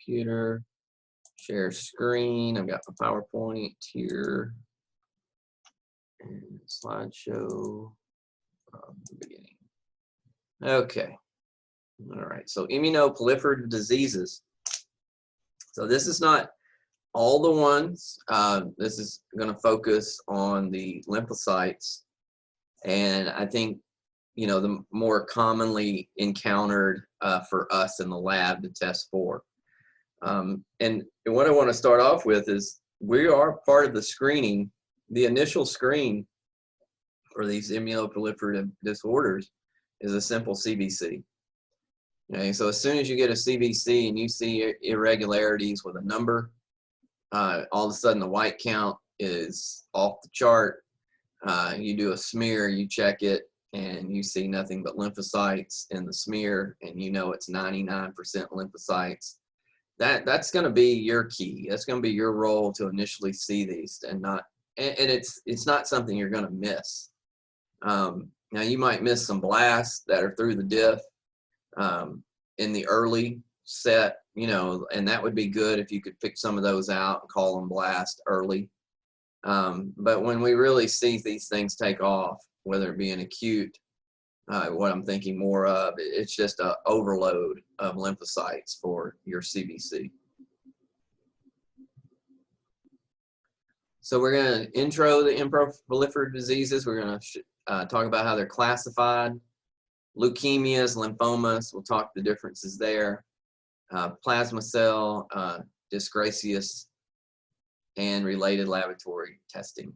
computer, share screen. I've got my PowerPoint here and slideshow from the beginning. Okay. All right. So immunoproliferative diseases. So this is not all the ones. This is going to focus on the lymphocytes, and I think, you know, the more commonly encountered for us in the lab to test for. And what I want to start off with is we are part of the screening. The initial screen for these immunoproliferative disorders is a simple CBC. Okay, so as soon as you get a CBC and you see irregularities with a number, all of a sudden the white count is off the chart. You do a smear, you check it, and you see nothing but lymphocytes in the smear, and you know it's 99% lymphocytes. That's going to be your key. That's going to be your role to initially see these, and it's not something you're going to miss. Now you might miss some blasts that are through the diff in the early set, you know, and that would be good if you could pick some of those out and call them blast early. But when we really see these things take off, whether it be an acute, what I'm thinking more of, it's just an overload of lymphocytes for your CBC. So we're going to intro the immunoproliferative diseases. We're going to talk about how they're classified. Leukemias, lymphomas, we'll talk the differences there. Plasma cell, dyscrasias, and related laboratory testing.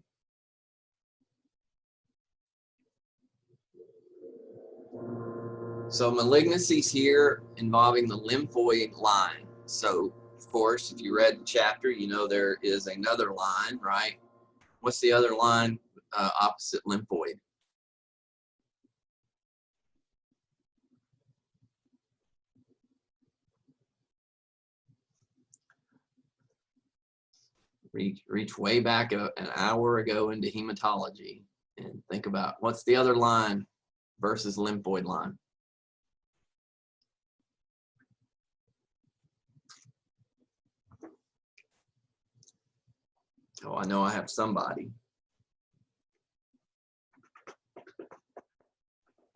So malignancies here involving the lymphoid line. So of course, if you read the chapter, you know there is another line, right? What's the other line opposite lymphoid? Reach way back an hour ago into hematology and think about what's the other line versus lymphoid line. Oh, I know I have somebody.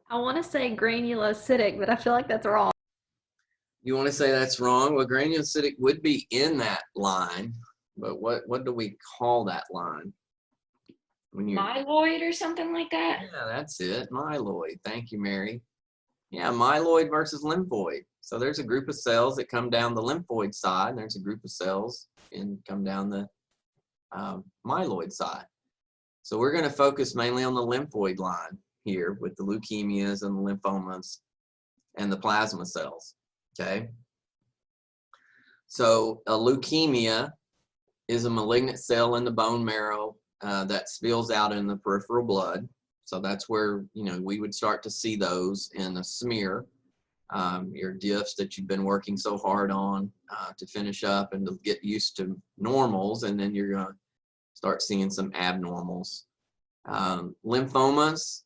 I want to say granulocytic, but I feel like that's wrong. You want to say that's wrong? Well, granulocytic would be in that line, but what do we call that line? When you're, myeloid or something like that? Yeah, that's it. Myeloid. Thank you, Mary. Yeah, myeloid versus lymphoid. So there's a group of cells that come down the lymphoid side, and there's a group of cells and come down the myeloid side. So we're going to focus mainly on the lymphoid line here with the leukemias and the lymphomas and the plasma cells. Okay. So a leukemia is a malignant cell in the bone marrow that spills out in the peripheral blood. So that's where, you know, we would start to see those in a smear, your diffs that you've been working so hard on to finish up and to get used to normals, and then you're going to start seeing some abnormals. Lymphomas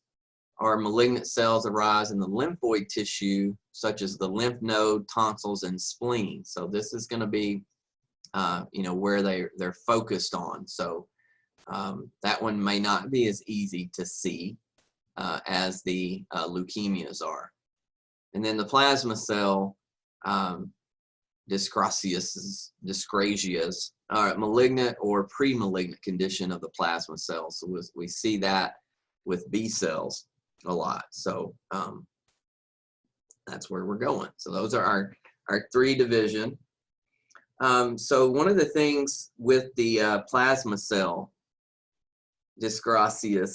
are malignant cells that arise in the lymphoid tissue, such as the lymph node, tonsils, and spleen. So this is going to be, you know, where they're focused on. So that one may not be as easy to see as the leukemias are. And then the plasma cell, dyscrasias, are malignant or pre-malignant condition of the plasma cells. So we see that with B cells a lot. So that's where we're going. So those are our three division. So one of the things with the plasma cell, dyscrasia,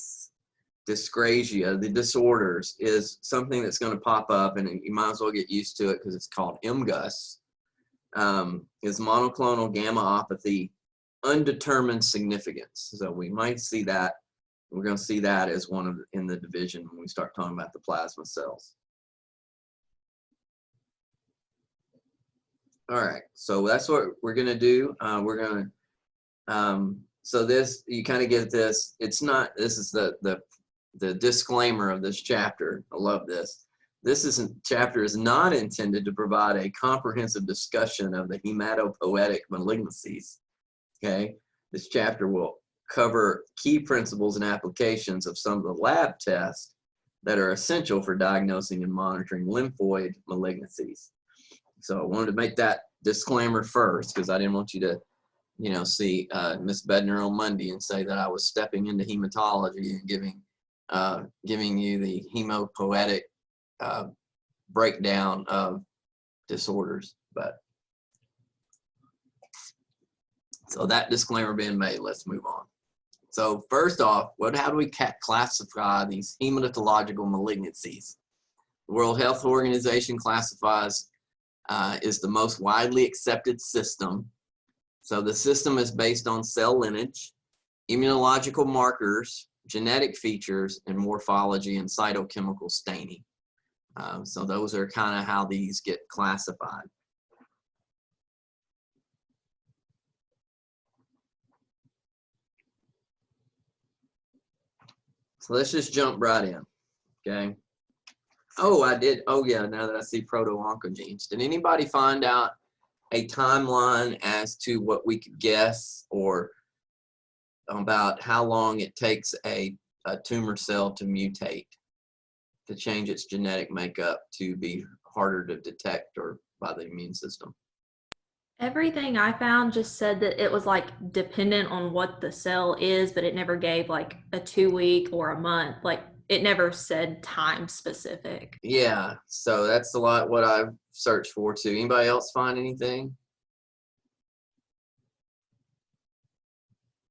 the disorders, is something that's going to pop up, and you might as well get used to it because it's called MGUS, is monoclonal gammopathy, undetermined significance. So we might see that. We're going to see that as one of in the division when we start talking about the plasma cells. All right, so that's what we're going to do. We're going to, so this, you kind of get this. It's not, this is the disclaimer of this chapter. I love this. chapter is not intended to provide a comprehensive discussion of the hematopoietic malignancies. Okay, this chapter will cover key principles and applications of some of the lab tests that are essential for diagnosing and monitoring lymphoid malignancies. So I wanted to make that disclaimer first because I didn't want you to, see Miss Bednar on Monday and say that I was stepping into hematology and giving you the hemopoietic breakdown of disorders. But so that disclaimer being made, let's move on. So first off, how do we classify these hematological malignancies? The World Health Organization classifies is the most widely accepted system. So the system is based on cell lineage, immunological markers, genetic features, and morphology and cytochemical staining. So those are kind of how these get classified. So let's just jump right in, okay? Oh, I did. Oh, yeah, now that I see proto-oncogenes. Did anybody find out a timeline as to what we could guess or about how long it takes a tumor cell to mutate, to change its genetic makeup to be harder to detect or by the immune system? Everything I found just said that it was like dependent on what the cell is, but it never gave like a 2-week or a month. Like it never said time specific. Yeah, so that's a lot what I've searched for too. Anybody else find anything?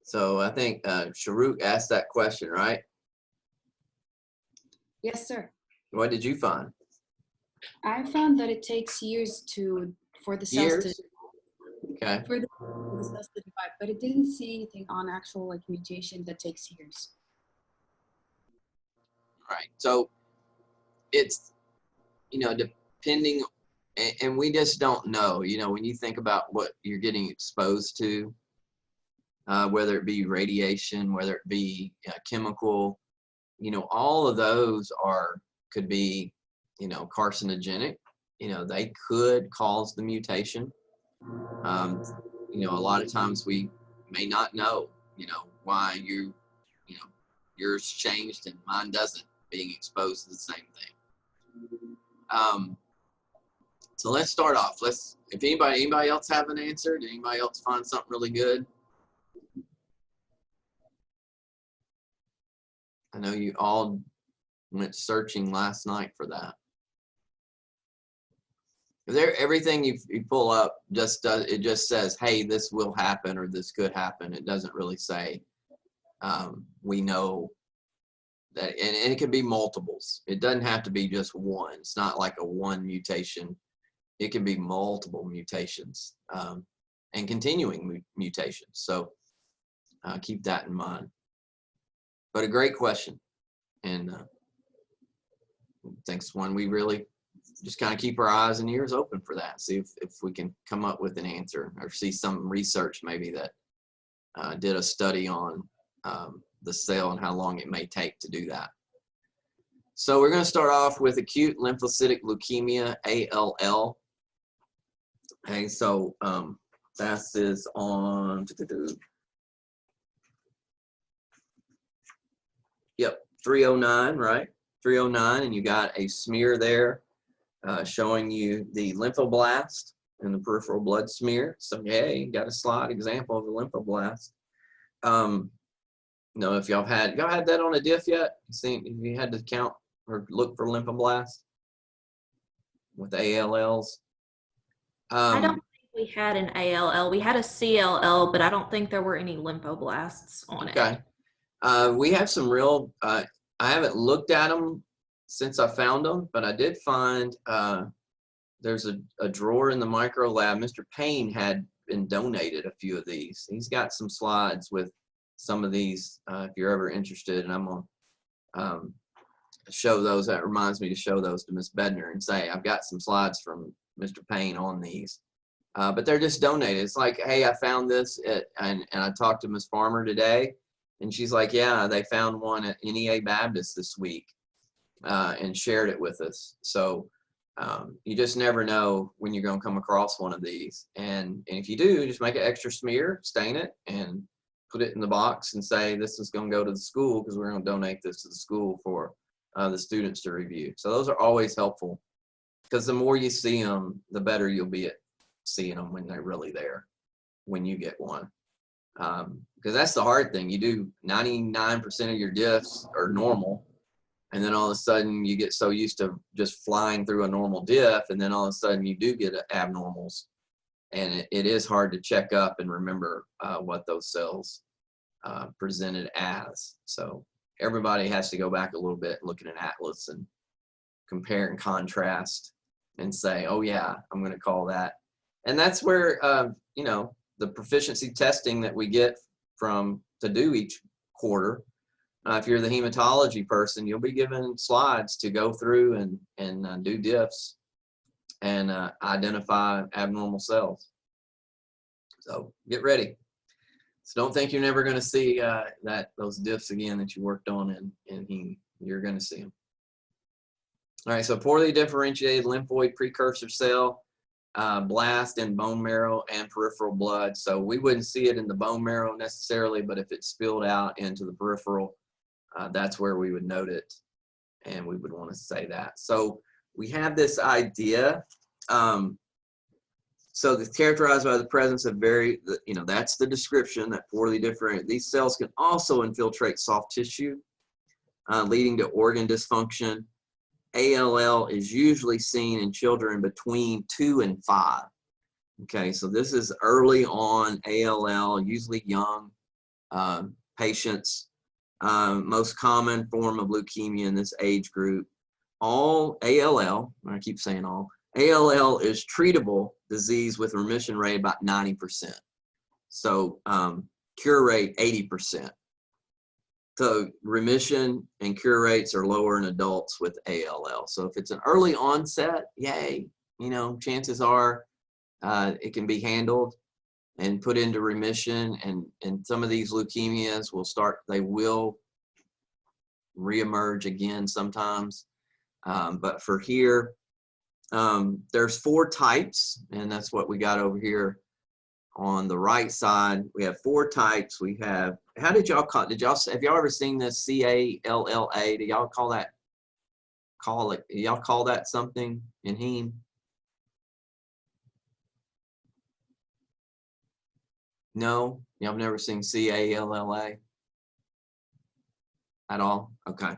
So I think Sharuk asked that question, right? Yes, sir. What did you find? I found that it takes years for the cells Years? to Okay. for the cells to divide, but it didn't see anything on actual like mutation that takes years. Right. So it's, depending, and we just don't know, when you think about what you're getting exposed to, whether it be radiation, whether it be chemical, all of those could be, carcinogenic. They could cause the mutation. A lot of times we may not know, why yours changed and mine doesn't, being exposed to the same thing. So let's start off. If anybody else have an answer, did anybody else find something really good? I know you all went searching last night for that. Everything you pull up just says, hey, this will happen or this could happen. It doesn't really say we know that, and it can be multiples. It doesn't have to be just one. It's not like a one mutation. It can be multiple mutations and continuing mutations. So keep that in mind. But a great question, and I think it's one we really just kind of keep our eyes and ears open for that. See if we can come up with an answer or see some research maybe that did a study on the cell and how long it may take to do that. So we're going to start off with acute lymphocytic leukemia, ALL. Okay, so that is on, yep, 309, right? 309, and you got a smear there showing you the lymphoblast and the peripheral blood smear. So hey, you got a slide example of a lymphoblast. If y'all had that on a diff yet? If you had to count or look for lymphoblast with ALLs? I don't think we had an ALL. We had a CLL, but I don't think there were any lymphoblasts on it. Okay. We have some real, I haven't looked at them since I found them, but I did find there's a drawer in the micro lab. Mr. Payne had been donated a few of these. He's got some slides with some of these if you're ever interested, and I'm going to show those. That reminds me to show those to Miss Bednar and say, I've got some slides from Mr. Payne on these. But they're just donated. It's like, hey, I found this and I talked to Miss Farmer today, and she's like, yeah, they found one at NEA Baptist this week. and shared it with us. So you just never know when you're going to come across one of these. And if you do, just make an extra smear, stain it, and put it in the box and say, this is going to go to the school because we're going to donate this to the school for the students to review. So those are always helpful, because the more you see them, the better you'll be at seeing them when they're really there, when you get one. Because that's the hard thing. You do 99% of your diffs are normal, and then all of a sudden you get so used to just flying through a normal diff, and then all of a sudden you do get abnormals, and it is hard to check up and remember what those cells presented as. So everybody has to go back a little bit and look at an atlas and compare and contrast and say, oh yeah, I'm going to call that. And that's where you know, the proficiency testing that we get to do each quarter. If you're the hematology person, you'll be given slides to go through and do diffs and identify abnormal cells. So get ready. So don't think you're never going to see those diffs again that you worked on in heme. You're going to see them. All right, so poorly differentiated lymphoid precursor cell, blast in bone marrow and peripheral blood. So we wouldn't see it in the bone marrow necessarily, but if it spilled out into the peripheral, that's where we would note it, and we would want to say that. So we have this idea. So it's characterized by the presence of you know, that's the description, that poorly differentiated. These cells can also infiltrate soft tissue, leading to organ dysfunction. ALL is usually seen in children between 2 and 5. Okay, so this is early on ALL, usually young patients. Most common form of leukemia in this age group. All ALL, I keep saying all, ALL is treatable disease with remission rate about 90%. So cure rate 80%. So remission and cure rates are lower in adults with ALL. So if it's an early onset, yay, you know, chances are it can be handled and put into remission, and some of these leukemias will reemerge again sometimes. But for here, there's 4 types, and that's what we got over here on the right side. We have 4 types. We have, how did y'all call, have y'all ever seen this CALLA? Do y'all call that something in heme? No, y'all have never seen CALLA at all? Okay.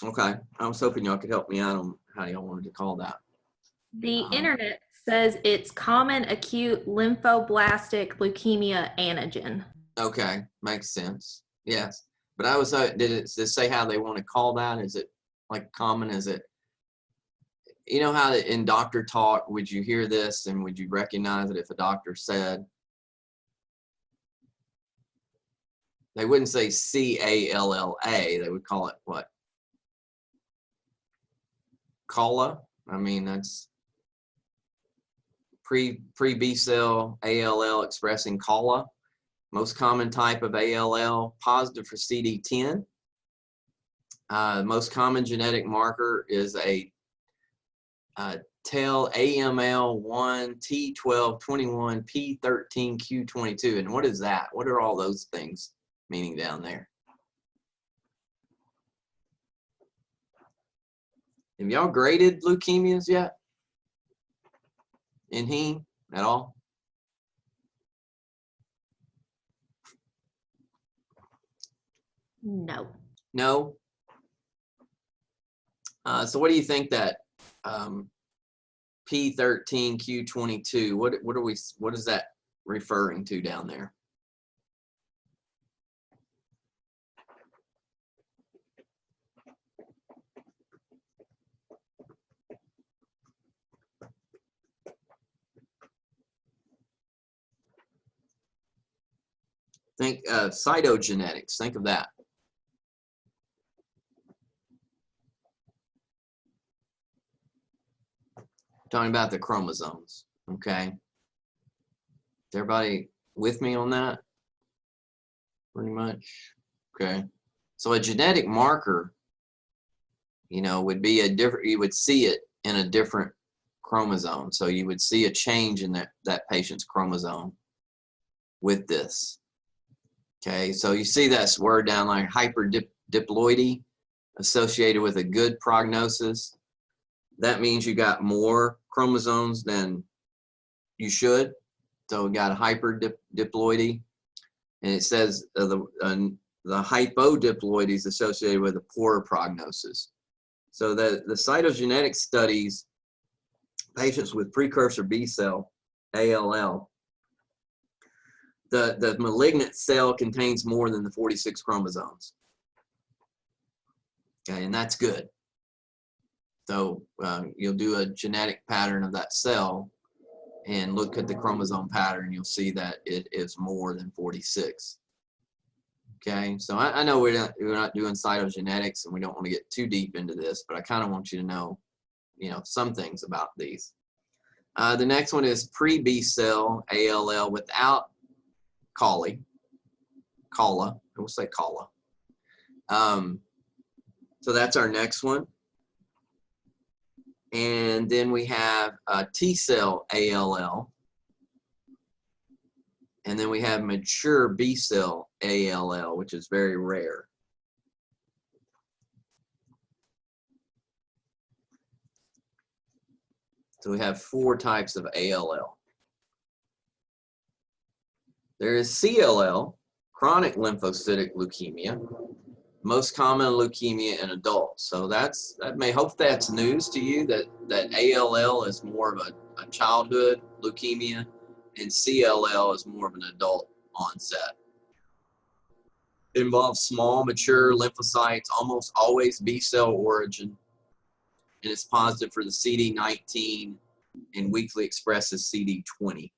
Okay, I was hoping y'all could help me out on how y'all wanted to call that. The internet says it's common acute lymphoblastic leukemia antigen. Okay, makes sense. Yes, but I was, did it say how they want to call that? Is it like common? Is it, you know how in doctor talk, would you hear this and would you recognize it if a doctor said? They wouldn't say CALLA, they would call it what? CALLA? I mean, that's pre-B cell ALL expressing CALLA. Most common type of ALL, positive for CD10. Most common genetic marker is a TEL AML1 T1221 P13 Q22. And what is that? What are all those things meaning down there? Have y'all graded leukemias yet? In heme at all? No. No. So what do you think that P13 Q22? What is that referring to down there? Think cytogenetics. Think of that. Talking about the chromosomes. Okay. Is everybody with me on that? pretty much. Okay. So a genetic marker, you know, would be a different, you would see it in a different chromosome. So you would see a change in that patient's chromosome with this. Okay, so you see that word down like hyperdiploidy associated with a good prognosis. That means you got more chromosomes than you should. So we got hyperdiploidy, and it says the hypodiploidy is associated with a poorer prognosis. So the cytogenetic studies, patients with precursor B cell, ALL, the malignant cell contains more than the 46 chromosomes. Okay, and that's good. So you'll do a genetic pattern of that cell and look at the chromosome pattern. You'll see that it is more than 46. Okay, so I know we're not doing cytogenetics and we don't want to get too deep into this, but I kind of want you to know, you know, some things about these. The next one is pre-B cell ALL without calla. We'll say calla. So that's our next one. And then we have T cell ALL. And then we have mature B cell ALL, which is very rare. So we have 4 types of ALL. There is CLL, chronic lymphocytic leukemia, most common leukemia in adults. So hope that's news to you that ALL is more of a childhood leukemia and CLL is more of an adult onset. It involves small, mature lymphocytes, almost always B cell origin, and it's positive for the CD19 and weakly expresses CD20.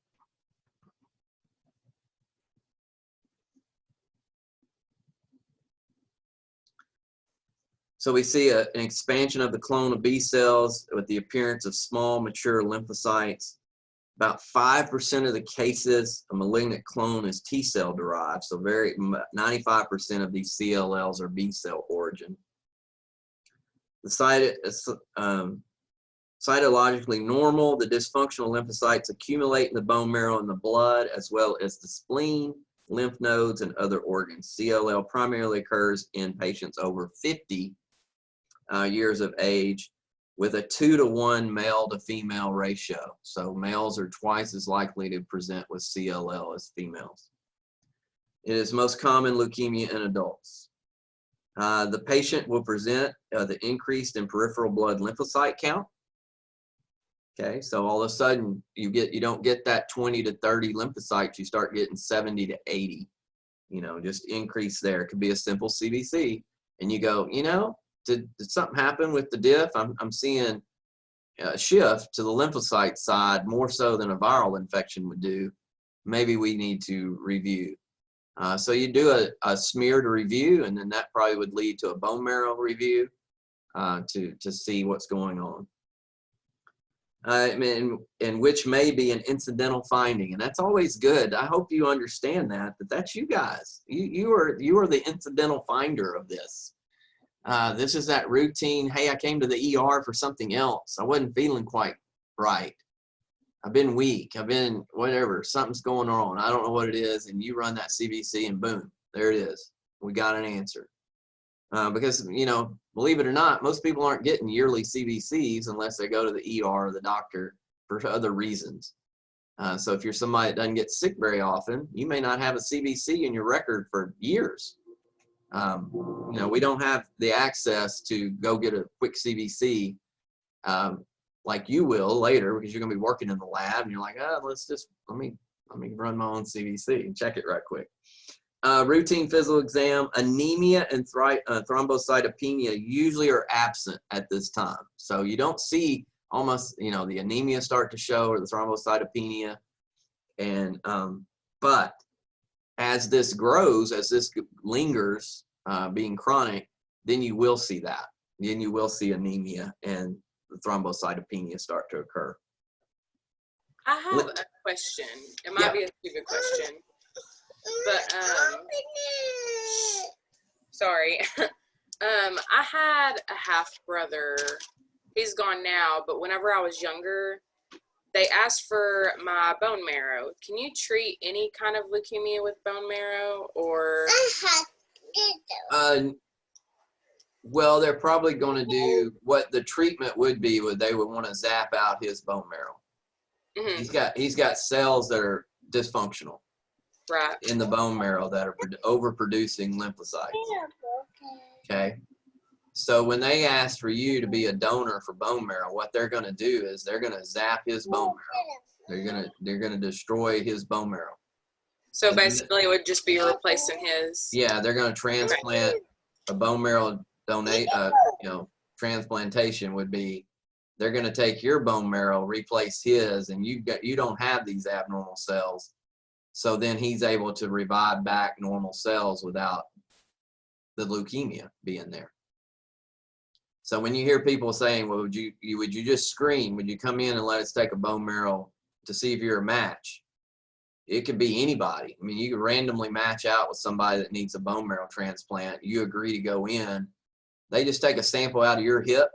So we see an expansion of the clone of B cells with the appearance of small, mature lymphocytes. About 5% of the cases, a malignant clone is T cell derived. So 95% of these CLLs are B cell origin. The cytologically normal, the dysfunctional lymphocytes accumulate in the bone marrow and the blood, as well as the spleen, lymph nodes, and other organs. CLL primarily occurs in patients over 50 years of age with a 2-to-1 male to female ratio. So males are twice as likely to present with CLL as females. It is most common leukemia in adults. The patient will present the increased in peripheral blood lymphocyte count. Okay, so all of a sudden you don't get that 20 to 30 lymphocytes, you start getting 70 to 80. You know, just increase there. It could be a simple CBC, and you go, you know, did something happen with the diff? I'm seeing a shift to the lymphocyte side more so than a viral infection would do. Maybe we need to review. So you do a smear to review, and then that probably would lead to a bone marrow review to see what's going on. And which may be an incidental finding, and that's always good. I hope you understand that that's you guys. You are the incidental finder of this. This is that routine. Hey, I came to the ER for something else. I wasn't feeling quite right. I've been weak. I've been whatever. Something's going on. I don't know what it is. And you run that CBC, and boom, there it is. We got an answer. Because, you know, believe it or not, most people aren't getting yearly CBCs unless they go to the ER or the doctor for other reasons. So if you're somebody that doesn't get sick very often, you may not have a CBC in your record for years. You know, we don't have the access to go get a quick CBC like you will later, because you're going to be working in the lab and you're like, oh, let me run my own CBC and check it right quick. Routine physical exam, anemia and thrombocytopenia usually are absent at this time. So you don't see almost, you know, the anemia start to show or the thrombocytopenia. And, but as this grows, as this lingers, being chronic, then you will see that. Then you will see anemia and the thrombocytopenia start to occur. I have a question. It might be a stupid question. But sorry. I had a half brother. He's gone now, but whenever I was younger, they asked for my bone marrow. Can you treat any kind of leukemia with bone marrow, or? Well, they're probably going to do what the treatment would be. They would want to zap out his bone marrow. Mm-hmm. He's got cells that are dysfunctional Right. in the bone marrow that are overproducing lymphocytes. Okay. So when they ask for you to be a donor for bone marrow, what they're going to do is they're going to zap his bone marrow. They're going to destroy his bone marrow. So basically, it would just be replacing his. Yeah, they're going to transplant a bone marrow transplantation would be, they're going to take your bone marrow, replace his, and you don't have these abnormal cells. So then he's able to revive back normal cells without the leukemia being there. So when you hear people saying, well, would you just screen? Would you come in and let us take a bone marrow to see if you're a match? It could be anybody. I mean, you could randomly match out with somebody that needs a bone marrow transplant. You agree to go in. They just take a sample out of your hip.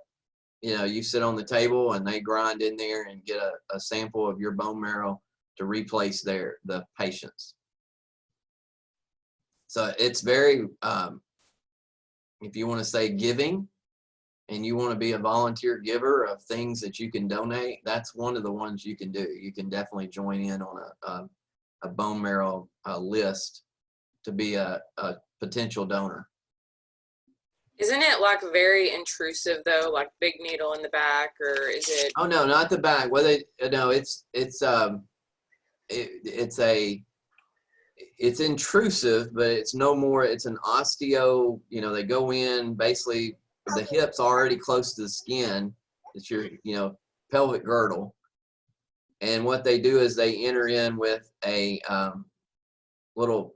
You know, you sit on the table and they grind in there and get a sample of your bone marrow to replace the patient's. So it's very, if you want to say giving, and you want to be a volunteer giver of things that you can donate, that's one of the ones you can do. You can definitely join in on a bone marrow list to be a potential donor. Isn't it like very intrusive though, like big needle in the back, or is it? Oh no, not the back. Well, it's intrusive, but it's no more. It's an osteo. You know, they go in basically. The hip's already close to the skin. It's your pelvic girdle, and what they do is they enter in with a little.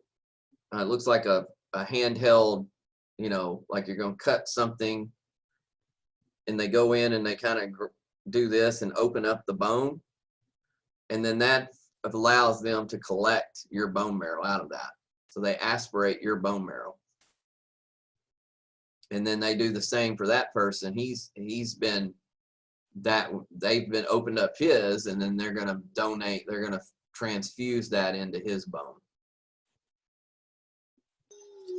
It looks like a handheld. Like you're going to cut something, and they go in and they kind of do this and open up the bone, and then that allows them to collect your bone marrow out of that. So they aspirate your bone marrow, and then they do the same for that person. They've been opened up his, and then they're going to donate. They're going to transfuse that into his bone.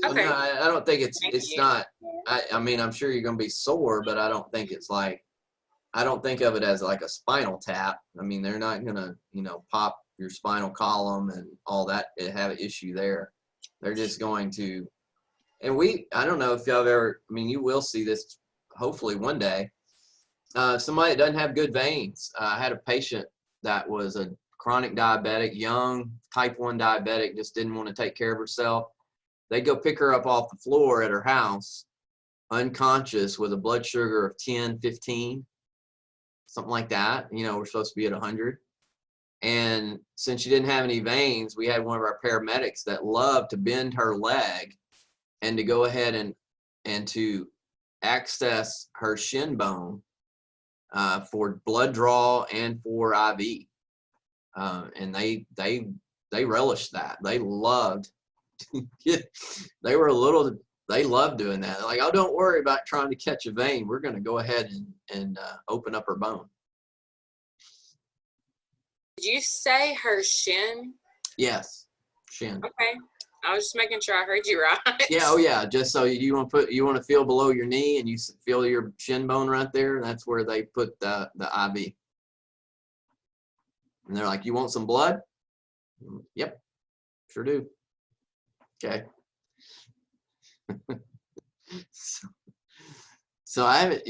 Okay. No, I don't think it's not. I mean, I'm sure you're going to be sore, but I don't think it's like. I don't think of it as like a spinal tap. I mean, they're not going to pop your spinal column and all that. Have an issue there. They're just going to. And I don't know if y'all have ever. I mean, you will see this hopefully one day. Somebody that doesn't have good veins. I had a patient that was a chronic diabetic, young type 1 diabetic, just didn't want to take care of herself. They'd go pick her up off the floor at her house, unconscious, with a blood sugar of 10, 15, something like that. We're supposed to be at 100. And since she didn't have any veins, we had one of our paramedics that loved to bend her leg and to go ahead and to access her shin bone for blood draw and for IV. And they relished that. They loved. They loved doing that. They're like, oh, don't worry about trying to catch a vein. We're going to go ahead and open up her bone. Did you say her shin? Yes, shin. Okay, I was just making sure I heard you right. Yeah, oh yeah. Just so you want to feel below your knee, and you feel your shin bone right there. That's where they put the IV. And they're like, you want some blood? Yep, sure do. Okay. So I haven't,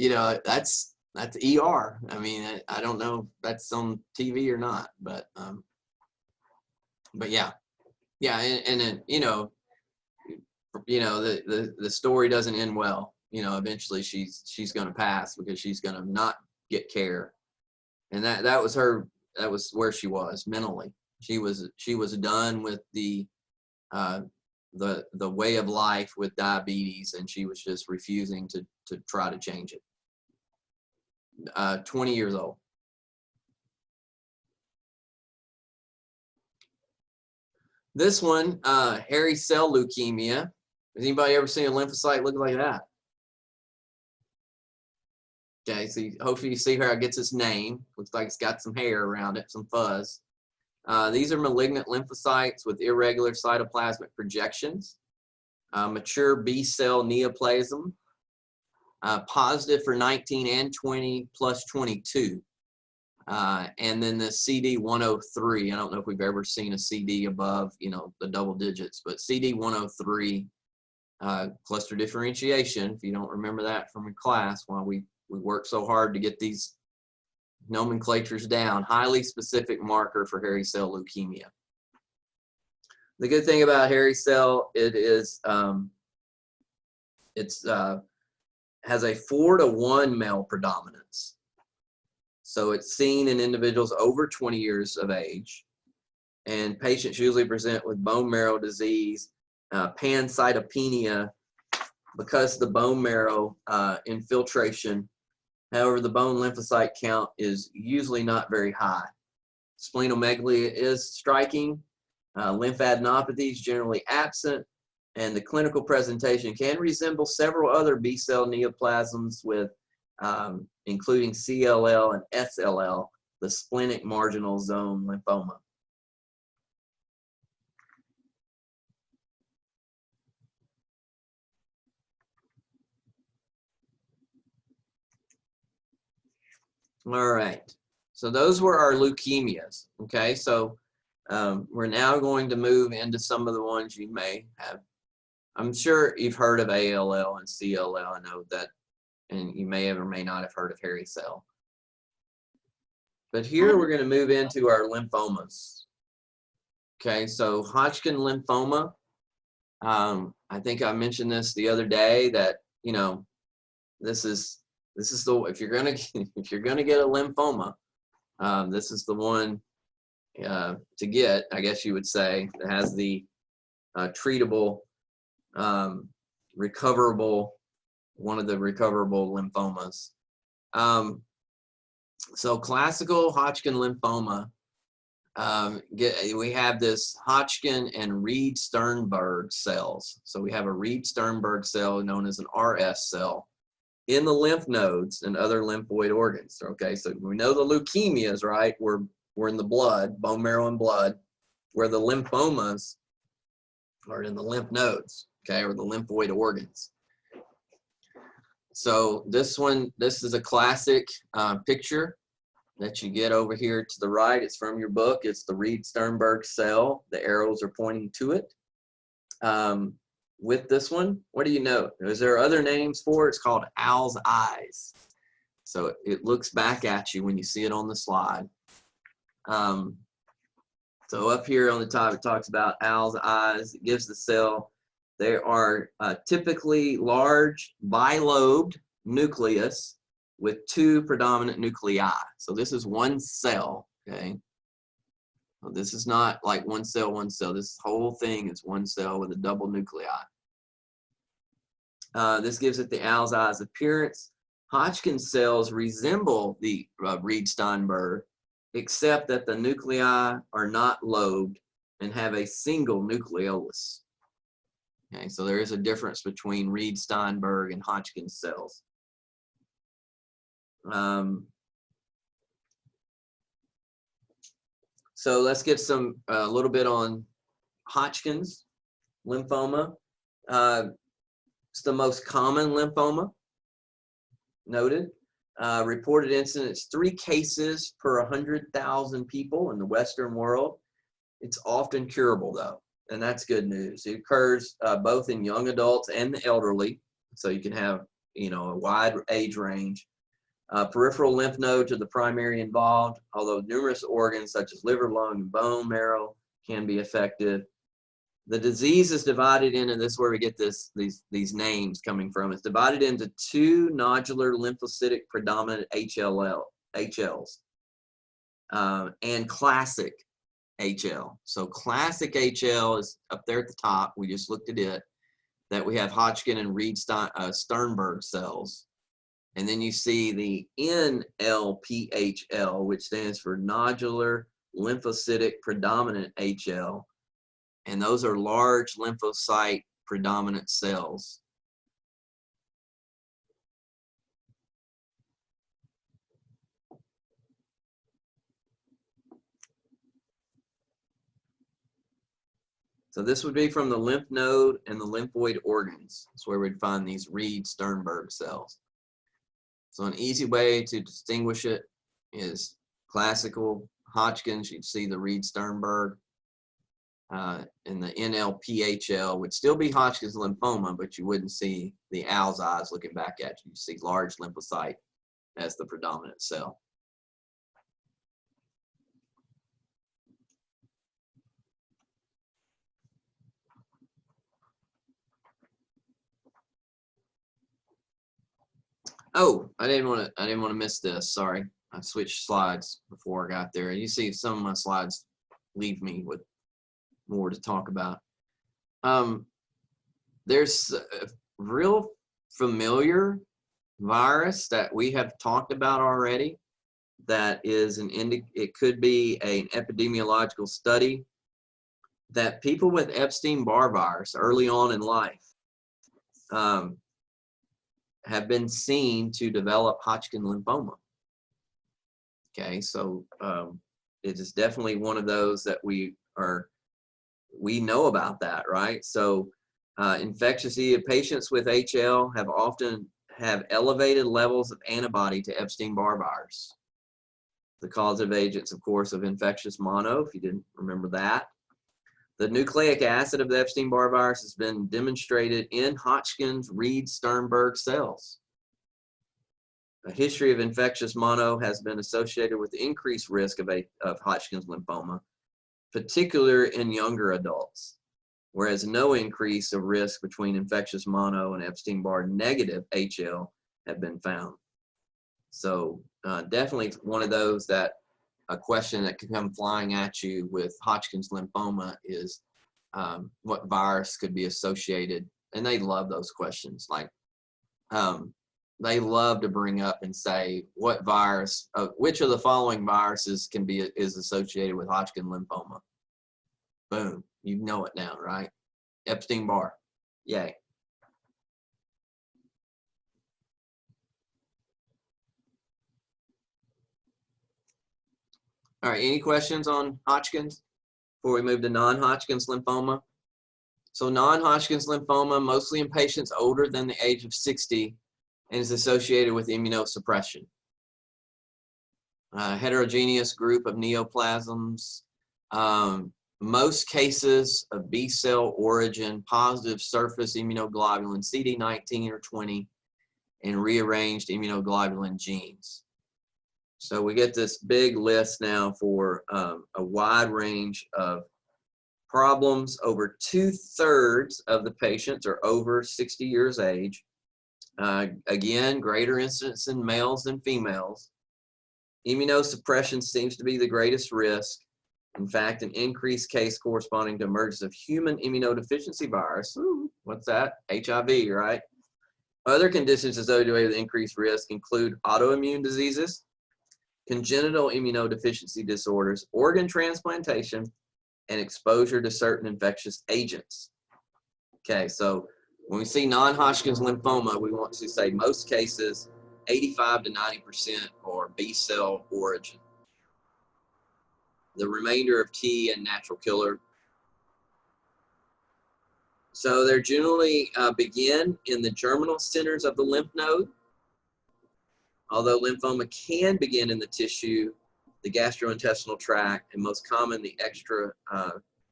that's ER. I mean, I don't know if that's on TV or not, but yeah, and then the story doesn't end well. Eventually she's going to pass because she's going to not get care, and that was her. That was where she was mentally. She was done with the way of life with diabetes, and she was just refusing to try to change it. 20 years old. This one, Harrycell leukemia. Has anybody ever seen a lymphocyte look like that? Okay, so hopefully you see how it gets its name. Looks like it's got some hair around it, some fuzz. These are malignant lymphocytes with irregular cytoplasmic projections. Mature B cell neoplasm. Positive for 19 and 20 plus 22. And then the CD103, I don't know if we've ever seen a CD above, the double digits, but CD103 cluster differentiation, if you don't remember that from your class, while we work so hard to get these nomenclatures down, highly specific marker for Harrycell leukemia. The good thing about Harrycell, it is, has a 4-to-1 male predominance. So it's seen in individuals over 20 years of age, and patients usually present with bone marrow disease, pancytopenia, because the bone marrow infiltration. However, the bone lymphocyte count is usually not very high. Splenomegaly is striking. Lymphadenopathy is generally absent, and the clinical presentation can resemble several other B cell neoplasms with including CLL and SLL, the splenic marginal zone lymphoma. All right, so those were our leukemias. Okay, so we're now going to move into some of the ones you may have. I'm sure you've heard of ALL and CLL. I know that, and you may have or may not have heard of Harrycell. But here we're going to move into our lymphomas. Okay, so Hodgkin lymphoma. I think I mentioned this the other day that this is the, if you're gonna get a lymphoma, this is the one to get, I guess you would say, that has the treatable, recoverable, one of the recoverable lymphomas. So classical Hodgkin lymphoma, we have this Hodgkin and Reed-Sternberg cells. So we have a Reed-Sternberg cell known as an RS cell in the lymph nodes and other lymphoid organs. Okay, so we know the leukemias, right? We're in the blood, bone marrow and blood, where the lymphomas are in the lymph nodes, okay, or the lymphoid organs. So this is a classic picture that you get over here to the right. It's from your book. It's the Reed-Sternberg cell. The arrows are pointing to it. With this one, what do you know? Is there other names for it? It's called owl's eyes. So it looks back at you when you see it on the slide. So up here on the top, it talks about owl's eyes. It gives the cell. They are typically large, bilobed nucleus with 2 predominant nuclei. So this is one cell, okay? So this is not like one cell, one cell. This whole thing is one cell with a double nuclei. This gives it the owl's eyes appearance. Hodgkin cells resemble the Reed-Sternberg, except that the nuclei are not lobed and have a single nucleolus. Okay, so there is a difference between Reed-Sternberg and Hodgkin cells. So let's get a little bit on Hodgkin's lymphoma. It's the most common lymphoma noted. Reported incidence, 3 cases per 100,000 people in the Western world. It's often curable though, and that's good news. It occurs both in young adults and the elderly, so you can have a wide age range. Peripheral lymph nodes are the primary involved, although numerous organs such as liver, lung, and bone marrow can be affected. The disease is divided into, this is where we get these names coming from. It's divided into 2 nodular lymphocytic predominant HLs and classic HL. So classic HL is up there at the top. We just looked at it, that we have Hodgkin and Reed-Sternberg cells. And then you see the NLPHL, which stands for nodular lymphocytic predominant HL. And those are large lymphocyte predominant cells. So this would be from the lymph node and the lymphoid organs. That's where we'd find these Reed-Sternberg cells. So an easy way to distinguish it is classical Hodgkin's. You'd see the Reed-Sternberg, and the NLPHL would still be Hodgkin's lymphoma, but you wouldn't see the owl's eyes looking back at you. You see large lymphocyte as the predominant cell. Oh, I didn't want to miss this. Sorry, I switched slides before I got there. You see, some of my slides leave me with more to talk about. There's a real familiar virus that we have talked about already. That is it could be an epidemiological study that people with Epstein-Barr virus early on in life have been seen to develop Hodgkin lymphoma. Okay, so it is definitely one of those that we know about that, right? So patients with HL often have elevated levels of antibody to Epstein-Barr virus. The causative agents, of course, of infectious mono, if you didn't remember that. The nucleic acid of the Epstein-Barr virus has been demonstrated in Hodgkin's Reed-Sternberg cells. A history of infectious mono has been associated with increased risk of Hodgkin's lymphoma, particularly in younger adults, whereas no increase of risk between infectious mono and Epstein-Barr negative HL have been found. So definitely one of those that a question that can come flying at you with Hodgkin's lymphoma is what virus could be associated, and they love those questions. Like they love to bring up and say what virus, which of the following viruses is associated with Hodgkin lymphoma. Boom, you know it now, right? Epstein-Barr, yay. All right, any questions on Hodgkin's before we move to non-Hodgkin's lymphoma? So non-Hodgkin's lymphoma, mostly in patients older than the age of 60, and is associated with immunosuppression. Heterogeneous group of neoplasms, most cases of B-cell origin, positive surface immunoglobulin CD19 or 20, and rearranged immunoglobulin genes. So we get this big list now for a wide range of problems. Over 2/3 of the patients are over 60 years age. Again, greater incidence in males than females. Immunosuppression seems to be the greatest risk. In fact, an increased case corresponding to emergence of human immunodeficiency virus. Ooh, what's that? HIV, right? Other conditions associated with increased risk include autoimmune diseases, congenital immunodeficiency disorders, organ transplantation, and exposure to certain infectious agents. Okay, so when we see non-Hodgkin's lymphoma, we want to say most cases, 85 to 90% are B-cell origin. The remainder of T and natural killer. So they generally begin in the germinal centers of the lymph node. Although lymphoma can begin in the tissue, the gastrointestinal tract, and most common, the extra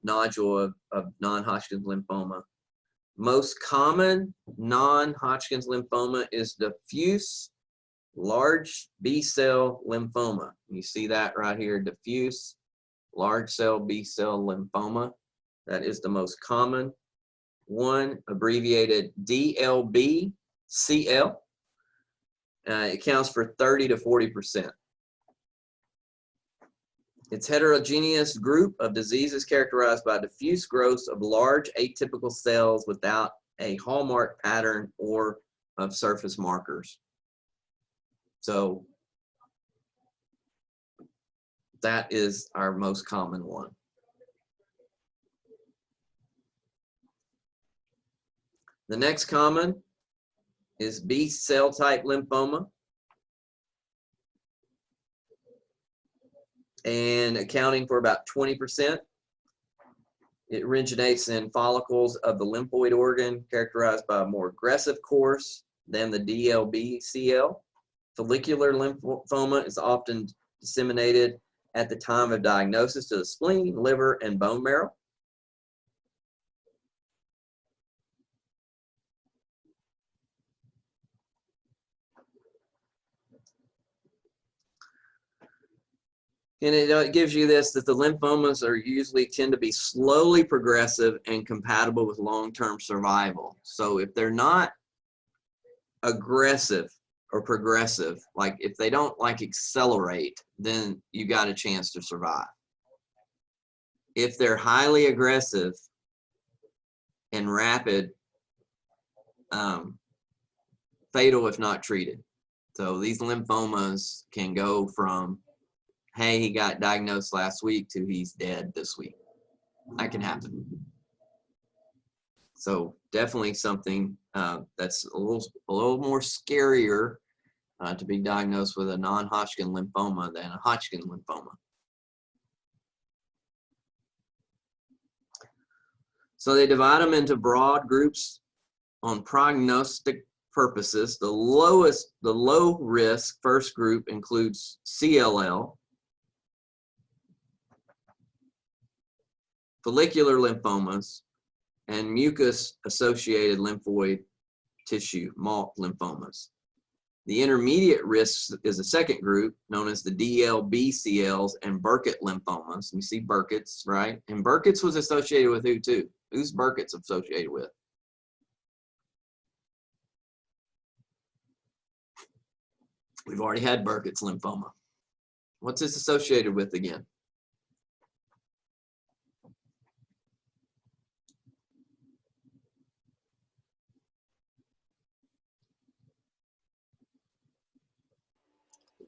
nodule of non-Hodgkin's lymphoma. Most common non-Hodgkin's lymphoma is diffuse large B-cell lymphoma. You see that right here, diffuse large cell B-cell lymphoma. That is the most common one, abbreviated DLBCL. It accounts for 30 to 40%. It's heterogeneous group of diseases characterized by diffuse growth of large atypical cells without a hallmark pattern or of surface markers. So that is our most common one. The next common is B cell type lymphoma, and accounting for about 20%. It originates in follicles of the lymphoid organ, characterized by a more aggressive course than the DLBCL. Follicular lymphoma is often disseminated at the time of diagnosis to the spleen, liver, and bone marrow. And it gives you this, that the lymphomas are usually tend to be slowly progressive and compatible with long-term survival. So if they're not aggressive or progressive, like if they don't like accelerate, then you got a chance to survive. If they're highly aggressive and rapid, fatal if not treated. So these lymphomas can go from, hey, he got diagnosed last week, to he's dead this week. That can happen. So definitely something that's a little more scarier to be diagnosed with a non-Hodgkin lymphoma than a Hodgkin lymphoma. So they divide them into broad groups on prognostic purposes. The low risk first group includes CLL, follicular lymphomas, and mucus-associated lymphoid tissue, MALT lymphomas. The intermediate risk is a second group known as the DLBCLs and Burkitt lymphomas. You see Burkitt's, right? And Burkitt's was associated with who too? Who's Burkitt's associated with? We've already had Burkitt's lymphoma. What's this associated with again?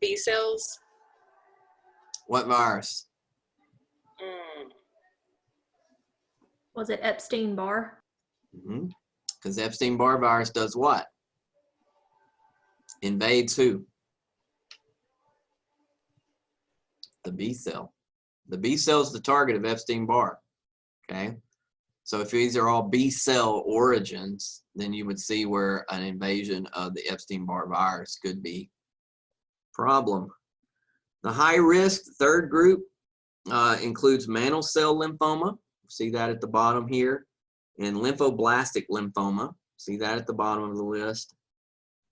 B cells. What virus? Was it Epstein-Barr? Because Epstein-Barr virus does what? Invades who? The B cell. The B cell is the target of Epstein-Barr. Okay. So if these are all B cell origins, then you would see where an invasion of the Epstein-Barr virus could be a problem. The high risk third group includes mantle cell lymphoma. See that at the bottom here. And lymphoblastic lymphoma. See that at the bottom of the list.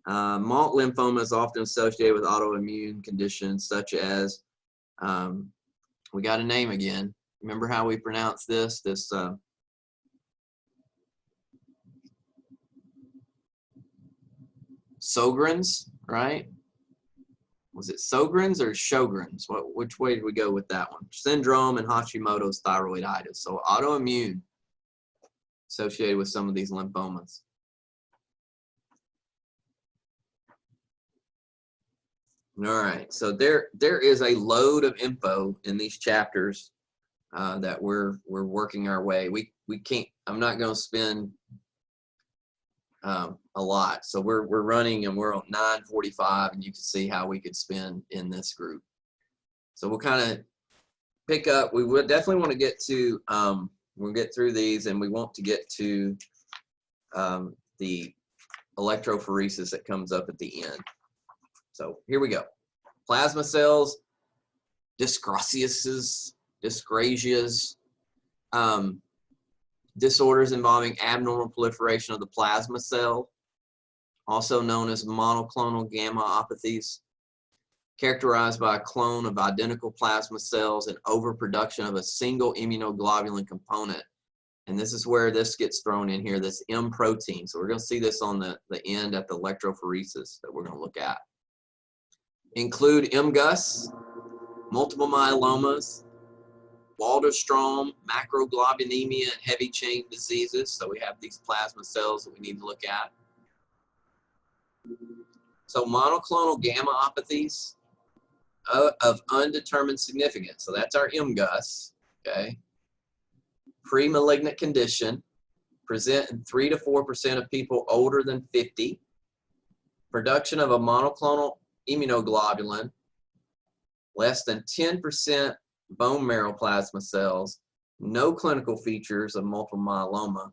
MALT lymphoma is often associated with autoimmune conditions such as, we got a name again. Remember how we pronounce this? Sjogren's, right? Was it Sjogren's or Sjogren's? Which way did we go with that one? Syndrome and Hashimoto's thyroiditis. So autoimmune associated with some of these lymphomas. All right, so there is a load of info in these chapters that we're working our way. We can't. I'm not going to spend a lot. So we're running and we're on 9:45, and you can see how we could spend in this group. So we'll kind of pick up. We would definitely want to get to. We'll get through these, and we want to get to the electrophoresis that comes up at the end. So here we go. Plasma cells, dyscrasias, disorders involving abnormal proliferation of the plasma cell, also known as monoclonal gammopathies, characterized by a clone of identical plasma cells and overproduction of a single immunoglobulin component. And this is where this gets thrown in here, this M protein. So we're going to see this on the end at the electrophoresis that we're going to look at. Include MGUS, multiple myelomas, Waldenstrom, macroglobulinemia, and heavy chain diseases. So we have these plasma cells that we need to look at. So monoclonal gammopathies of undetermined significance. So that's our MGUS, okay? Pre-malignant condition, present in 3 to 4% of people older than 50. Production of a monoclonal immunoglobulin, less than 10% bone marrow plasma cells, no clinical features of multiple myeloma,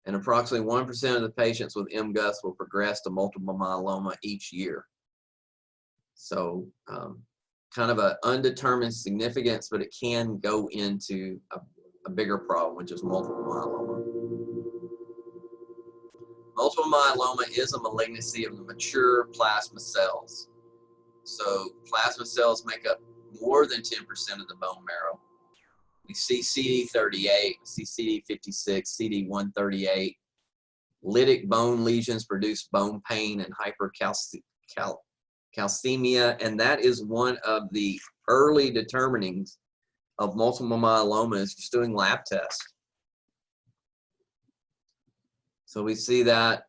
and approximately 1% of the patients with MGUS will progress to multiple myeloma each year. So kind of an undetermined significance, but it can go into a bigger problem, which is multiple myeloma. Multiple myeloma is a malignancy of the mature plasma cells. So plasma cells make up more than 10% of the bone marrow. We see CD38, we see CD56, CD138. Lytic bone lesions produce bone pain and hypercalcemia, and that is one of the early determinings of multiple myeloma is just doing lab tests. So we see that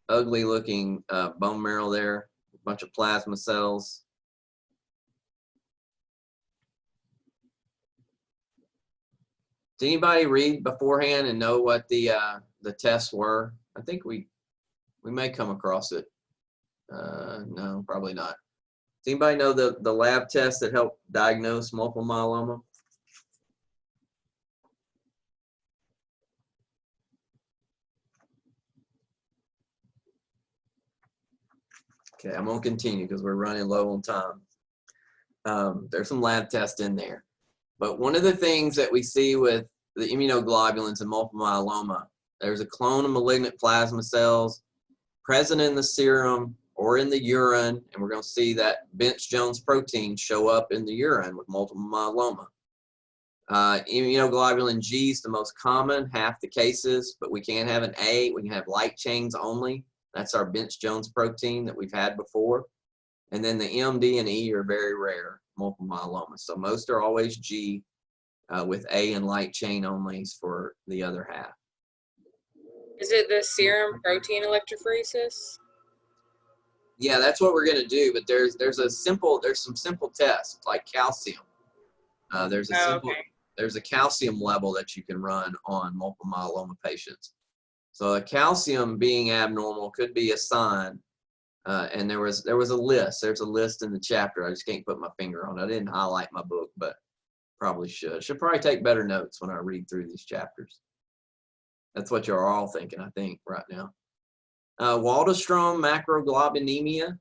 ugly looking bone marrow there, a bunch of plasma cells. Did anybody read beforehand and know what the tests were? I think we may come across it. No, probably not. Does anybody know the lab tests that help diagnose multiple myeloma? Okay, I'm gonna continue because we're running low on time. There's some lab tests in there. But one of the things that we see with the immunoglobulins in multiple myeloma, there's a clone of malignant plasma cells present in the serum or in the urine, and we're going to see that Bench-Jones protein show up in the urine with multiple myeloma. Immunoglobulin G is the most common, half the cases, but we can't have an A, we can have light chains only. That's our Bench-Jones protein that we've had before. And then the M, D, and E are very rare, multiple myeloma. So most are always G with A and light chain only for the other half. Is it the serum protein electrophoresis? Yeah, that's what we're gonna do, but there's some simple tests like calcium. There's a calcium level that you can run on multiple myeloma patients. So a calcium being abnormal could be a sign. And there was a list. There's a list in the chapter. I just can't put my finger on it. I didn't highlight my book, but probably should. Should probably take better notes when I read through these chapters. That's what you're all thinking, I think, right now. Waldenstrom macroglobulinemia,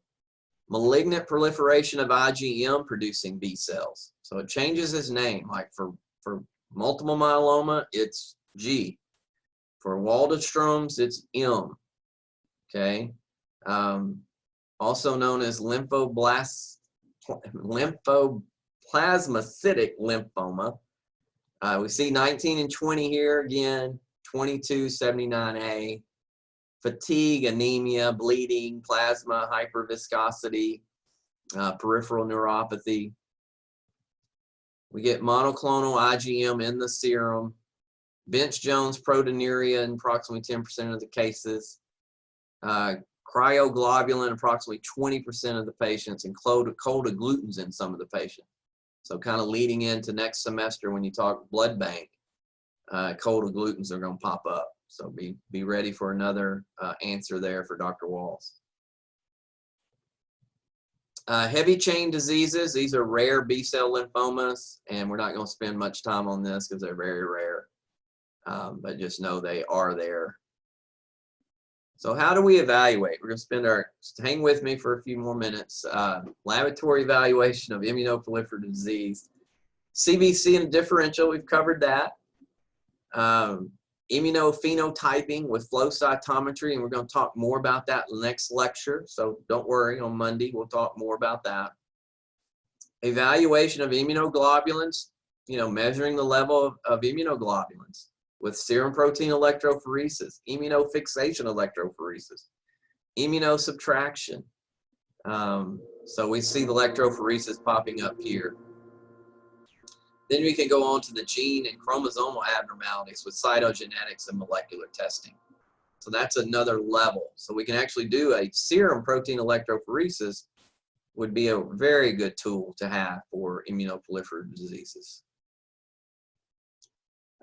malignant proliferation of IgM producing B cells. So it changes its name. Like for multiple myeloma, it's G. For Waldenstrom's, it's M. Okay. Also known as lymphoblastic lymphoplasmacytic lymphoma. We see 19 and 20 here again, 2279A. Fatigue, anemia, bleeding, plasma, hyperviscosity, peripheral neuropathy. We get monoclonal IgM in the serum. Bench-Jones proteinuria in approximately 10% of the cases. Cryoglobulin, approximately 20% of the patients, and cold agglutins in some of the patients. So kind of leading into next semester when you talk blood bank, cold agglutins are going to pop up. So be ready for another answer there for Dr. Walls. Heavy chain diseases, these are rare B-cell lymphomas, and we're not going to spend much time on this because they're very rare, but just know they are there. So how do we evaluate? We're going to hang with me for a few more minutes. Laboratory evaluation of immunoproliferative disease. CBC and differential, we've covered that. Immunophenotyping with flow cytometry, and we're going to talk more about that in the next lecture. So don't worry, on Monday we'll talk more about that. Evaluation of immunoglobulins, measuring the level of immunoglobulins with serum protein electrophoresis, immunofixation electrophoresis, immunosubtraction. So we see the electrophoresis popping up here. Then we can go on to the gene and chromosomal abnormalities with cytogenetics and molecular testing. So that's another level. So we can actually do a serum protein electrophoresis would be a very good tool to have for immunoproliferative diseases.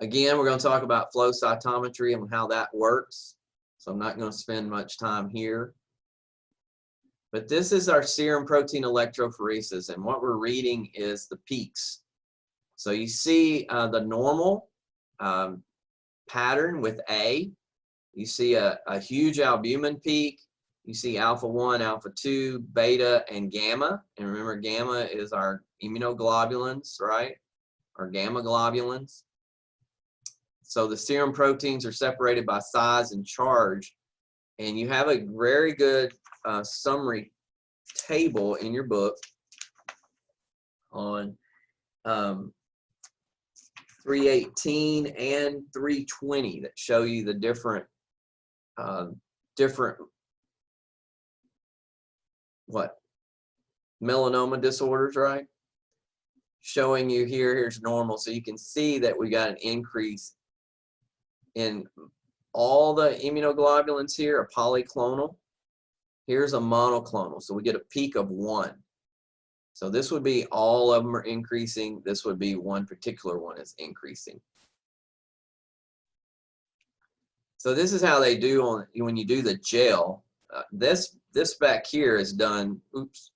Again, we're going to talk about flow cytometry and how that works. So I'm not going to spend much time here. But this is our serum protein electrophoresis, and what we're reading is the peaks. So you see the normal pattern with A. You see a huge albumin peak. You see alpha 1, alpha 2, beta, and gamma. And remember, gamma is our immunoglobulins, right? Our gamma globulins. So the serum proteins are separated by size and charge. And you have a very good summary table in your book on 318 and 320 that show you the different melanoma disorders, right? Showing you here's normal, so you can see that we got an increase in all the immunoglobulins here are polyclonal. Here's a monoclonal, so we get a peak of 1. So this would be all of them are increasing. This would be one particular one is increasing. So this is how they do on when you do the gel. This back here is done. Oops.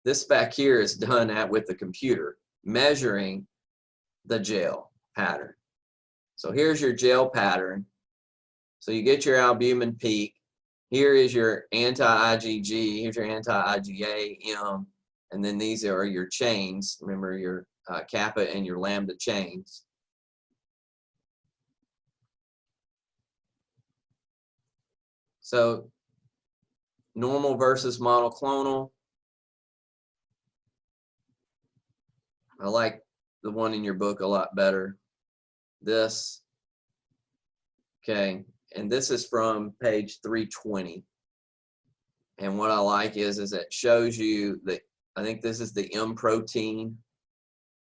This back here is done with the computer measuring the gel pattern. So here's your gel pattern. So you get your albumin peak. Here is your anti-IgG. Here's your anti-IgA, M. And then these are your chains. Remember your kappa and your lambda chains. So normal versus monoclonal. I like the one in your book a lot better. This, okay, and this is from page 320. And what I like is it shows you that, I think this is the M protein,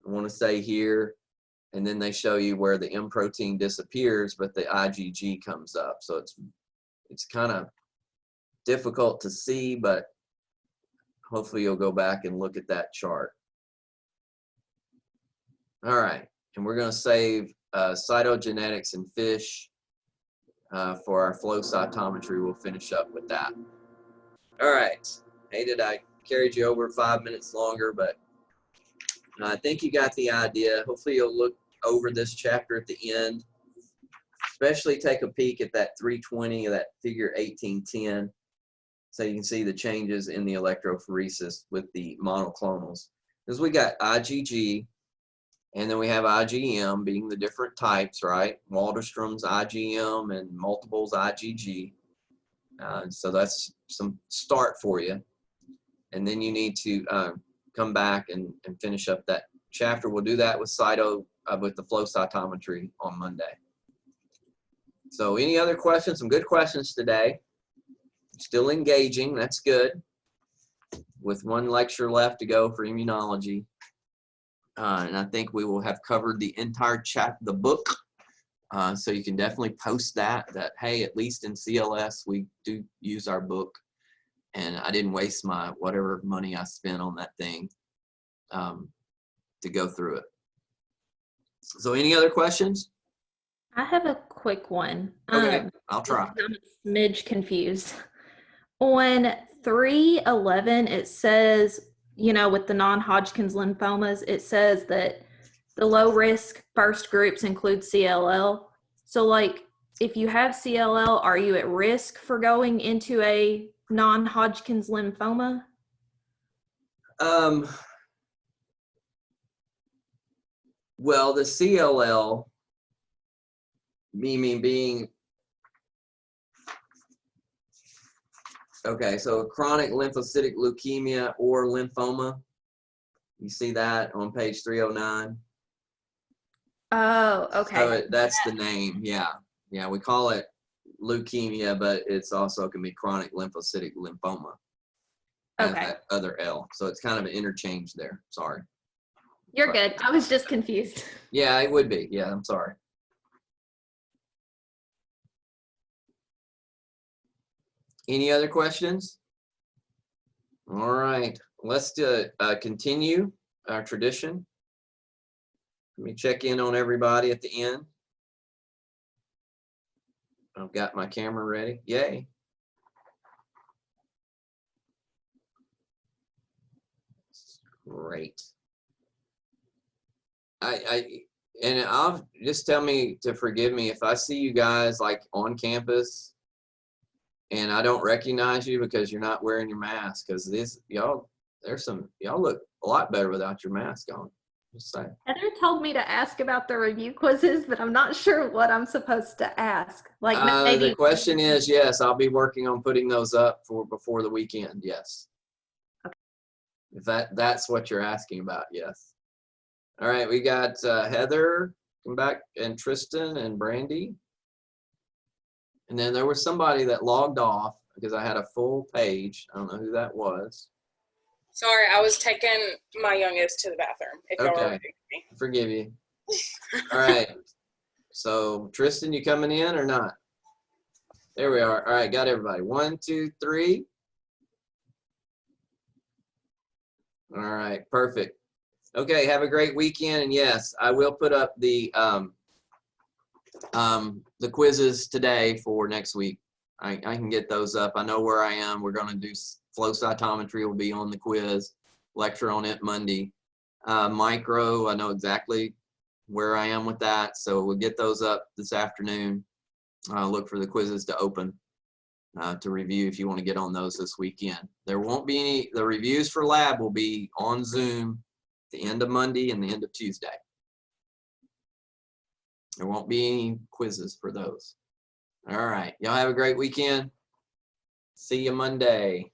I want to say here, and then they show you where the M protein disappears, but the IgG comes up. So it's kind of difficult to see, but hopefully you'll go back and look at that chart. All right, and we're going to save cytogenetics and fish for our flow cytometry. We'll finish up with that. All right, hated I carried you over 5 minutes longer, but I think you got the idea. Hopefully you'll look over this chapter at the end, especially take a peek at that 320 of that figure 1810, so you can see the changes in the electrophoresis with the monoclonals. Because we got IgG, and then we have IgM being the different types, right? Waldenstrom's IgM and multiples IgG. So that's some start for you. And then you need to come back and finish up that chapter. We'll do that with with the flow cytometry on Monday. So any other questions? Some good questions today. Still engaging, that's good. With one lecture left to go for immunology. And I think we will have covered the entire the book. So you can definitely post that, hey, at least in CLS, we do use our book. And I didn't waste my whatever money I spent on that thing to go through it. So any other questions? I have a quick one. Okay, I'll try. I'm a smidge confused. On 311, it says, you know, with the non-Hodgkins lymphomas, it says that the low risk first groups include CLL. So like, if you have CLL, are you at risk for going into a non-Hodgkins lymphoma? Well, the CLL, being, okay, so chronic lymphocytic leukemia or lymphoma. You see that on page 309. Oh, okay. So that's the name, yeah. Yeah, we call it leukemia, but it's also can be chronic lymphocytic lymphoma. Okay. That other L. So it's kind of an interchange there. Sorry. You're good. I was just confused. Yeah, it would be. Yeah, I'm sorry. Any other questions? All right, let's continue our tradition. Let me check in on everybody at the end. I've got my camera ready. Yay. Great. And I'll just tell me to forgive me if I see you guys like on campus and I don't recognize you because you're not wearing your mask, because this y'all look a lot better without your mask on. Just saying. Heather told me to ask about the review quizzes, but I'm not sure what I'm supposed to ask. Like maybe The question is, yes, I'll be working on putting those up for before the weekend. Yes. Okay. If that's what you're asking about, yes. All right, we got Heather come back, and Tristan and Brandy. And then there was somebody that logged off because I had a full page. I don't know who that was. Sorry, I was taking my youngest to the bathroom. If y'all Okay. were with me. Forgive you. All right. So Tristan, you coming in or not? There we are. All right, got everybody. 1, 2, 3. All right, perfect. Okay, have a great weekend. And yes, I will put up the quizzes today for next week. I can get those up. I know where I am. We're going to do flow cytometry will be on the quiz, lecture on it Monday. Micro, I know exactly where I am with that. So we'll get those up this afternoon. Look for the quizzes to open to review if you want to get on those this weekend. There won't be any, the reviews for lab will be on Zoom the end of Monday and the end of Tuesday. There won't be any quizzes for those. All right. Y'all have a great weekend. See you Monday.